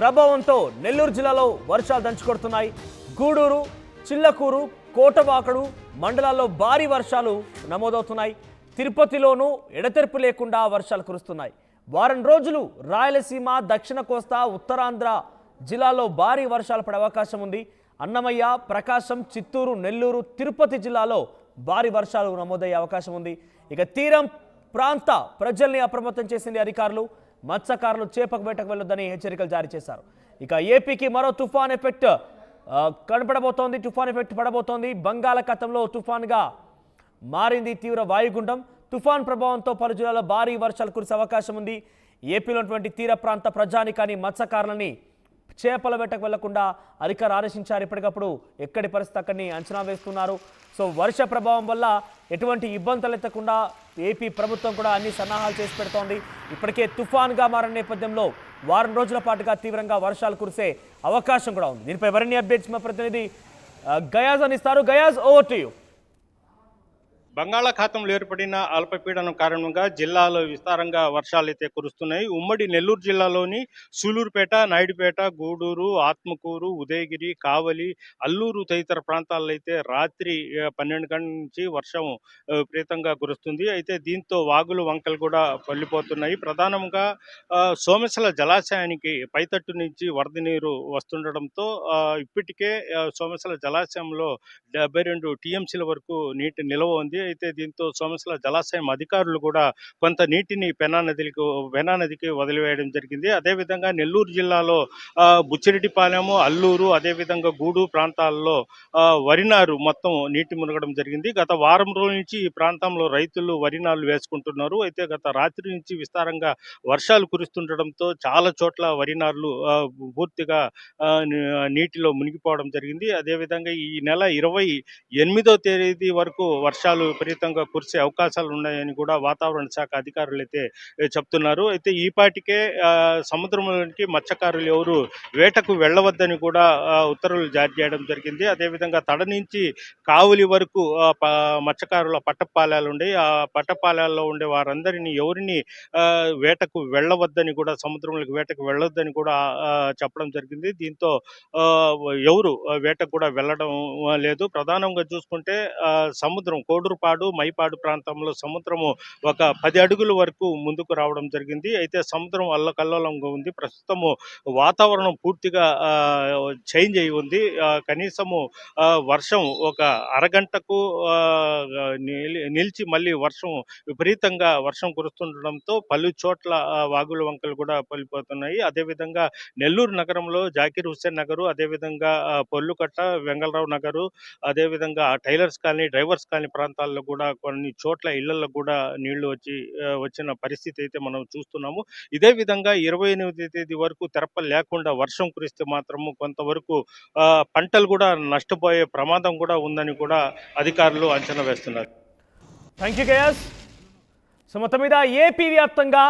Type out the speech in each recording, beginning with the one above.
ప్రభావంతో నెల్లూరు జిల్లాలో వర్షాలు దంచుకొడుతున్నాయి. గూడూరు, చిల్లకూరు, కోటవాకడు మండలాల్లో భారీ వర్షాలు నమోదవుతున్నాయి. తిరుపతిలోనూ ఎడతెరిపి లేకుండా వర్షాలు కురుస్తున్నాయి. వారం రోజులు రాయలసీమ, దక్షిణ కోస్తా, ఉత్తరాంధ్ర జిల్లాలో భారీ వర్షాలు పడే అవకాశం ఉంది. అన్నమయ్య, ప్రకాశం, చిత్తూరు, నెల్లూరు, తిరుపతి జిల్లాలో భారీ వర్షాలు నమోదయ్యే అవకాశం ఉంది. ఇక తీరం ప్రాంత ప్రజల్ని అప్రమత్తం చేసింది అధికారులు. మత్స్యకారులు చేపకు వేటకు వెళ్ళొద్దని హెచ్చరికలు జారీ చేశారు. ఇక ఏపీకి మరో తుఫాన్ ఎఫెక్ట్ కనపడబోతోంది. తుఫాన్ ఎఫెక్ట్ పడబోతోంది. బంగాళాఖాతంలో తుఫాన్గా మారింది తీవ్ర వాయుగుండం. తుఫాన్ ప్రభావంతో పలు జిల్లాలో భారీ వర్షాలు కురిసే అవకాశం ఉంది. ఏపీలో ఉన్నటువంటి తీర ప్రాంత ప్రజానికాన్ని, మత్స్యకారులని చేపల వేటకు వెళ్లకుండా అధికారులు ఆదేశించారు. ఎప్పటికప్పుడు ఎక్కడి పరిస్థితి అక్కడిని అంచనా వేస్తున్నారు. సో వర్ష ప్రభావం వల్ల ఎటువంటి ఇబ్బందులు ఎత్తకుండా ఏపీ ప్రభుత్వం కూడా అన్ని సన్నాహాలు చేసి పెడుతోంది. ఇప్పటికే తుఫాన్గా మారిన నేపథ్యంలో వారం రోజుల పాటుగా తీవ్రంగా వర్షాలు కురిసే అవకాశం కూడా ఉంది. దీనిపై మరిన్ని అప్డేట్స్ మా ప్రతినిధి గయాజ్ అందిస్తారు. Guys, over to you. బంగాళాఖాతంలో ఏర్పడిన అల్పపీడనం కారణంగా జిల్లాలో విస్తారంగా వర్షాలు అయితే కురుస్తున్నాయి. ఉమ్మడి నెల్లూరు జిల్లాలోని సూలూరుపేట, నాయుడుపేట, గూడూరు, ఆత్మకూరు, ఉదయగిరి, కావలి, అల్లూరు తదితర ప్రాంతాల్లో అయితే రాత్రి 12 గంటల నుంచి వర్షం విపరీతంగా కురుస్తుంది. అయితే దీంతో వాగులు, వంకలు కూడా పల్లిపోతున్నాయి. ప్రధానంగా సోమశిల జలాశయానికి పైతట్టు నుంచి వరద నీరు వస్తుండడంతో ఇప్పటికే సోమశిల జలాశయంలో 72 టీఎంసీల వరకు నీటి నిల్వ ఉంది. అయితే దీంతో సోమశిల జలాశయం అధికారులు కూడా కొంత నీటిని పెన్నా నదికి వదిలివేయడం జరిగింది. అదేవిధంగా నెల్లూరు జిల్లాలో బుచ్చిరెడ్డిపాలెము, అల్లూరు, అదేవిధంగా గూడూరు ప్రాంతాల్లో వరినారు మొత్తం నీటి మునగడం జరిగింది. గత వారం రోజుల నుంచి ఈ ప్రాంతంలో రైతులు వరినారులు వేసుకుంటున్నారు. అయితే గత రాత్రి నుంచి విస్తారంగా వర్షాలు కురుస్తుండటంతో చాలా చోట్ల వరినారులు పూర్తిగా నీటిలో మునిగిపోవడం జరిగింది. అదేవిధంగా ఈ నెల 28వ తేదీ వరకు వర్షాలు విపరీతంగా కురిసే అవకాశాలు ఉన్నాయని కూడా వాతావరణ శాఖ అధికారులు అయితే చెప్తున్నారు. అయితే ఈపాటికే సముద్రంలోనికి మత్స్యకారులు ఎవరు వేటకు వెళ్ళవద్దని కూడా ఉత్తర్వులు జారీ చేయడం జరిగింది. అదేవిధంగా తడ నుంచి కావులి వరకు మత్స్యకారుల పట్టపాలాలు ఉండే ఆ పట్టపాలాల్లో ఉండే వారందరినీ ఎవరిని వేటకు వెళ్ళవద్దని కూడా, సముద్రంలోకి వేటకు వెళ్ళొద్దని కూడా చెప్పడం జరిగింది. దీంతో ఎవరు వేటకు కూడా వెళ్ళడం లేదు. ప్రధానంగా చూసుకుంటే సముద్రం కోడూరుపాడు, మైపాడు ప్రాంతంలో సముద్రము ఒక 10 అడుగుల వరకు ముందుకు రావడం జరిగింది. అయితే సముద్రం అల్లకల్లోలంగా ఉంది. ప్రస్తుతము వాతావరణం పూర్తిగా చేంజ్ అయి ఉంది. కనీసము వర్షం ఒక అరగంటకు నిలిచి మళ్ళీ విపరీతంగా వర్షం కురుస్తుండడంతో పలు చోట్ల వాగుల వంకలు కూడా పలిపోతున్నాయి. అదేవిధంగా నెల్లూరు నగరంలో జాకీర్ హుస్సేన్ నగరు, అదేవిధంగా పొల్లుకట్ట, వెంగళరావు నగరు, అదేవిధంగా టైలర్స్ కాలనీ, డ్రైవర్స్ కాలనీ ప్రాంతాల్లో కూడా కొన్ని చోట్ల ఇళ్లలో కూడా నీళ్లు వచ్చిన పరిస్థితి అయితే మనం చూస్తున్నాము. ఇదే విధంగా 28వ తేదీ వరకు తెరపలు లేకుండా వర్షం కురిస్తే మాత్రము కొంతవరకు పంటలు కూడా నష్టపోయే ప్రమాదం కూడా ఉందని కూడా అధికారులు అంచనా వేస్తున్నారు. Thank you guys. సో మొత్తం మీద ఏపీ వ్యాప్తంగా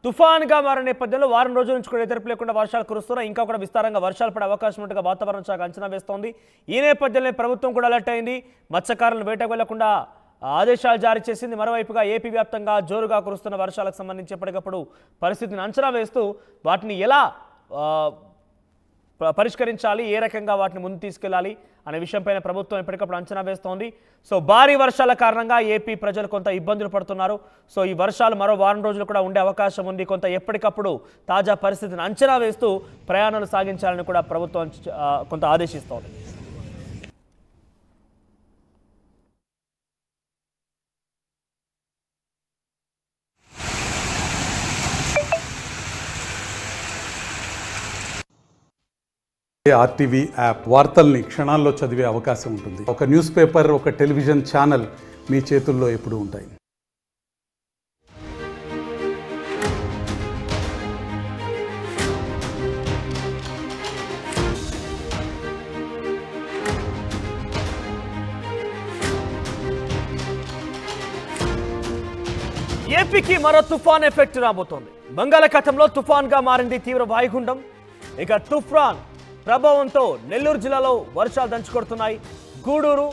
తుఫాన్గా మారిన నేపథ్యంలో వారం రోజుల నుంచి కూడా ఎదురు లేకుండా వర్షాలు కురుస్తున్నాయి. ఇంకా కూడా విస్తారంగా వర్షాలు పడే అవకాశం ఉన్నట్టుగా వాతావరణ శాఖ అంచనా వేస్తోంది. ఈ నేపథ్యంలో ప్రభుత్వం కూడా అలర్ట్ అయింది. మత్స్యకారులను వేటకు వెళ్లకుండా ఆదేశాలు జారీ చేసింది. మరోవైపుగా ఏపీ వ్యాప్తంగా జోరుగా కురుస్తున్న వర్షాలకు సంబంధించి ఎప్పటికప్పుడు పరిస్థితిని అంచనా వేస్తూ వాటిని ఎలా పరిష్కరించాలి, ఏ రకంగా వాటిని ముందు తీసుకెళ్లాలి అనే విషయంపైన ప్రభుత్వం ఎప్పటికప్పుడు అంచనా వేస్తోంది. సో భారీ వర్షాల కారణంగా ఏపీ ప్రజలు కొంత ఇబ్బందులు పడుతున్నారు. సో ఈ వర్షాలు మరో వారం రోజులు కూడా ఉండే అవకాశం ఉంది. కొంత ఎప్పటికప్పుడు తాజా పరిస్థితిని అంచనా వేస్తూ ప్రయాణాలు సాగించాలని కూడా ప్రభుత్వం కొంత ఆదేశిస్తోంది. ఆర్టీవీ యాప్ వార్తల్ని క్షణాల్లో చదివే అవకాశం ఉంటుంది. ఒక న్యూస్ పేపర్, ఒక టెలివిజన్ ఛానల్ మీ చేతుల్లో ఎప్పుడూ ఉంటాయి. ఏపీకి మరో తుఫాన్ ఎఫెక్ట్ రాబోతోంది. బంగాళాఖాతంలో తుఫాన్గా మారింది తీవ్ర వాయుగుండం. ఇక తుఫాన్ ప్రభావంతో నెల్లూరు జిల్లాలో వర్షాలు దంచుకొడుతున్నాయి. గూడూరు,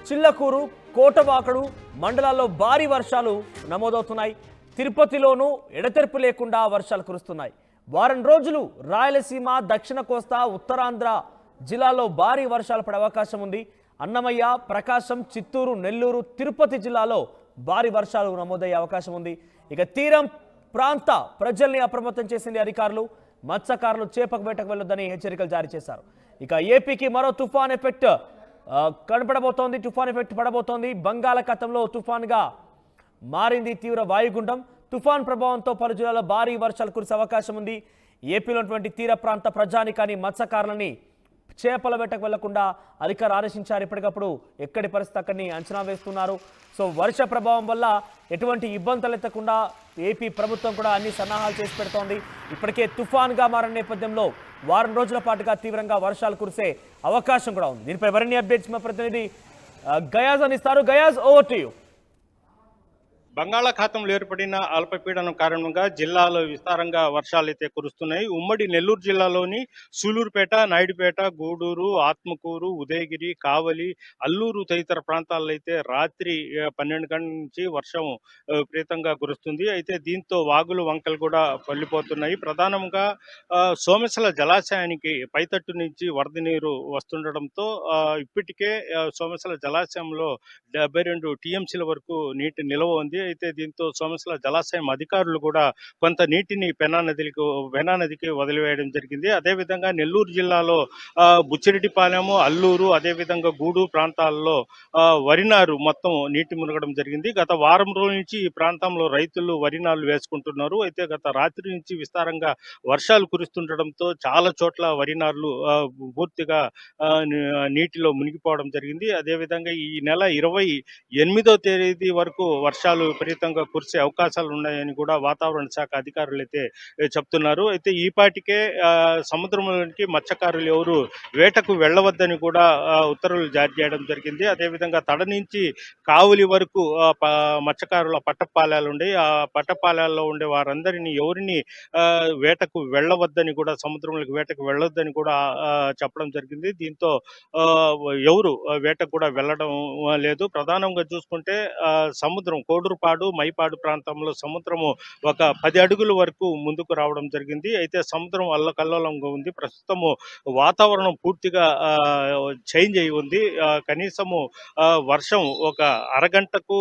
చిల్లకూరు, కోటవాకడు మండలాల్లో భారీ వర్షాలు నమోదవుతున్నాయి. తిరుపతిలోనూ ఎడతెరిపి లేకుండా వర్షాలు కురుస్తున్నాయి. వారం రోజులు రాయలసీమ, దక్షిణ కోస్తా, ఉత్తరాంధ్ర జిల్లాలో భారీ వర్షాలు పడే అవకాశం ఉంది. అన్నమయ్య, ప్రకాశం, చిత్తూరు, నెల్లూరు, తిరుపతి జిల్లాలో భారీ వర్షాలు నమోదయ్యే అవకాశం ఉంది. ఇక తీరం ప్రాంత ప్రజల్ని అప్రమత్తం చేసింది అధికారులు. మత్స్యకారులు చేపకు వేటకు వెళ్ళొద్దని హెచ్చరికలు జారీ చేశారు. ఇక ఏపీకి మరో తుఫాన్ ఎఫెక్ట్ కనపడబోతోంది. తుఫాన్ ఎఫెక్ట్ పడబోతోంది. బంగాళాఖాతంలో తుఫాన్గా మారింది తీవ్ర వాయుగుండం. తుఫాన్ ప్రభావంతో పలు జిల్లాల్లో భారీ వర్షాలు కురిసే అవకాశం ఉంది. ఏపీలోటువంటి తీర ప్రాంత ప్రజానికాన్ని, మత్స్యకారులని చేపల వేటకు వెళ్లకుండా అధికారులు ఆదేశించారు. ఇప్పటికప్పుడు ఎక్కడి పరిస్థితి అక్కడిని అంచనా వేస్తున్నారు. సో వర్ష ప్రభావం వల్ల ఎటువంటి ఇబ్బందులు ఎత్తకుండా ఏపీ ప్రభుత్వం కూడా అన్ని సన్నాహాలు చేసి పెడుతోంది. ఇప్పటికే తుఫాన్గా మారిన నేపథ్యంలో వారం రోజుల పాటుగా తీవ్రంగా వర్షాలు కురిసే అవకాశం కూడా ఉంది. దీనిపై మరిన్ని అప్డేట్స్ మా ప్రతినిధి గయాజ్ అందిస్తారు. Guys, over to you. బంగాళాఖాతంలో ఏర్పడిన అల్పపీడనం కారణంగా జిల్లాలో విస్తారంగా వర్షాలైతే కురుస్తున్నాయి. ఉమ్మడి నెల్లూరు జిల్లాలోని సూలూరుపేట, నాయుడుపేట, గూడూరు, ఆత్మకూరు, ఉదయగిరి, కావలి, అల్లూరు తదితర ప్రాంతాల్లో అయితే రాత్రి 12 గంటల నుంచి వర్షం విపరీతంగా కురుస్తుంది. అయితే దీంతో వాగులు, వంకలు కూడా పల్లిపోతున్నాయి. ప్రధానంగా సోమశల జలాశయానికి పైతట్టు నుంచి వరద నీరు వస్తుండడంతో ఇప్పటికే సోమశల జలాశయంలో 72 టీఎంసీల వరకు నీటి నిల్వ ఉంది. అయితే దీంతో సోమశల జలాశయం అధికారులు కూడా కొంత నీటిని పెన్నా నదికి వదిలివేయడం జరిగింది. అదేవిధంగా నెల్లూరు జిల్లాలో బుచ్చిరెడ్డిపాలెము, అల్లూరు, అదేవిధంగా గూడూరు ప్రాంతాల్లో వరినారు మొత్తం నీటి మునగడం జరిగింది. గత వారం రోజుల నుంచి ఈ ప్రాంతంలో రైతులు వరినారు వేసుకుంటున్నారు. అయితే గత రాత్రి నుంచి విస్తారంగా వర్షాలు కురుస్తుండటంతో చాలా చోట్ల వరినారులు పూర్తిగా నీటిలో మునిగిపోవడం జరిగింది. అదేవిధంగా ఈ నెల 28వ తేదీ వరకు వర్షాలు విపరీతంగా కురిసే అవకాశాలు ఉన్నాయని కూడా వాతావరణ శాఖ అధికారులు అయితే చెప్తున్నారు. అయితే ఈ పాటికే సముద్రంలోనికి మత్స్యకారులు ఎవరు వేటకు వెళ్ళవద్దని కూడా ఉత్తర్వులు జారీ చేయడం జరిగింది. అదేవిధంగా తడ నుంచి కావులి వరకు మత్స్యకారుల పట్టపాలాలు ఉండే ఆ పట్టపాలాల్లో ఉండే వారందరినీ ఎవరిని వేటకు వెళ్ళవద్దని కూడా, సముద్రంలోకి వేటకు వెళ్ళొద్దని కూడా చెప్పడం జరిగింది. దీంతో ఎవరు వేటకు కూడా వెళ్ళడం లేదు. ప్రధానంగా చూసుకుంటే సముద్రం కోడూరుపాడు, మైపాడు ప్రాంతంలో సముద్రము ఒక 10 అడుగుల వరకు ముందుకు రావడం జరిగింది. అయితే సముద్రం అల్లకల్లోలంగా ఉంది. ప్రస్తుతము వాతావరణం పూర్తిగా చేంజ్ అయి ఉంది. కనీసము వర్షం ఒక అరగంటకు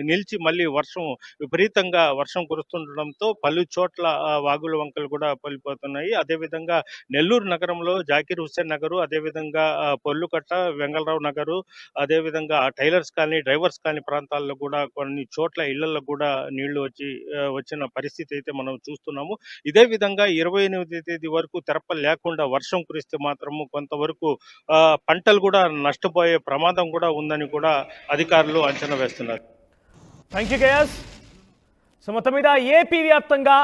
నిలిచి మళ్ళీ విపరీతంగా వర్షం కురుస్తుండడంతో పలు చోట్ల వాగుల వంకలు కూడా పలిపోతున్నాయి. అదేవిధంగా నెల్లూరు నగరంలో జాకీర్ హుస్సేన్ నగరు, అదేవిధంగా పొల్లుకట్ట, వెంగళరావు నగరు, అదేవిధంగా టైలర్స్ కాలనీ, డ్రైవర్స్ కాలనీ ప్రాంతాల్లో కూడా కొన్ని చోట్ల ఇళ్లలో కూడా నీళ్లు వచ్చిన పరిస్థితి అయితే మనం చూస్తున్నాము. ఇదే విధంగా 28వ తేదీ వరకు తెరప లేకుండా వర్షం కురిస్తే మాత్రము కొంతవరకు పంటలు కూడా నష్టపోయే ప్రమాదం కూడా ఉందని కూడా అధికారులు అంచనా వేస్తున్నారు. Thank you guys. సో మొత్తం మీద ఏపీ వ్యాప్తంగా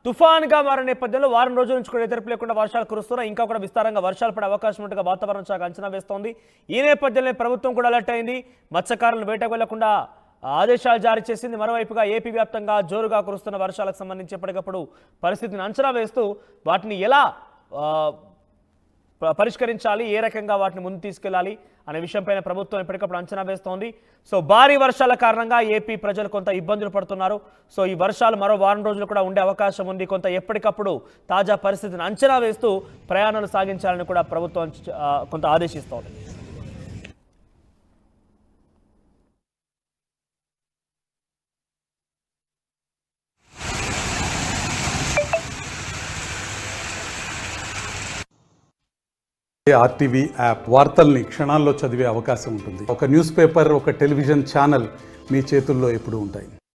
తుఫాన్గా మారిన నేపథ్యంలో వారం రోజుల నుంచి కూడా ఎదురు లేకుండా వర్షాలు కురుస్తున్నాయి. ఇంకా కూడా విస్తారంగా వర్షాలు పడే అవకాశం ఉన్నట్టుగా వాతావరణ శాఖ అంచనా వేస్తోంది. ఈ నేపథ్యంలో ప్రభుత్వం కూడా అలర్ట్ అయింది. మత్స్యకారులను వేటకు వెళ్లకుండా ఆదేశాలు జారీ చేసింది. మరోవైపుగా ఏపీ వ్యాప్తంగా జోరుగా కురుస్తున్న వర్షాలకు సంబంధించి ఎప్పటికప్పుడు పరిస్థితిని అంచనా వేస్తూ వాటిని ఎలా పరిష్కరించాలి, ఏ రకంగా వాటిని ముందు తీసుకెళ్లాలి అనే విషయంపైన ప్రభుత్వం ఎప్పటికప్పుడు అంచనా వేస్తోంది. సో భారీ వర్షాల కారణంగా ఏపీ ప్రజలు కొంత ఇబ్బందులు పడుతున్నారు. సో ఈ వర్షాలు మరో వారం రోజులు కూడా ఉండే అవకాశం ఉంది. కొంత ఎప్పటికప్పుడు తాజా పరిస్థితిని అంచనా వేస్తూ ప్రయాణాలు సాగించాలని కూడా ప్రభుత్వం కొంత ఆదేశిస్తోంది. ఆర్టీవీ యాప్ వార్తల్ని క్షణాల్లో చదివే అవకాశం ఉంటుంది. ఒక న్యూస్ పేపర్, ఒక టెలివిజన్ ఛానల్ మీ చేతుల్లో ఎప్పుడూ ఉంటాయి.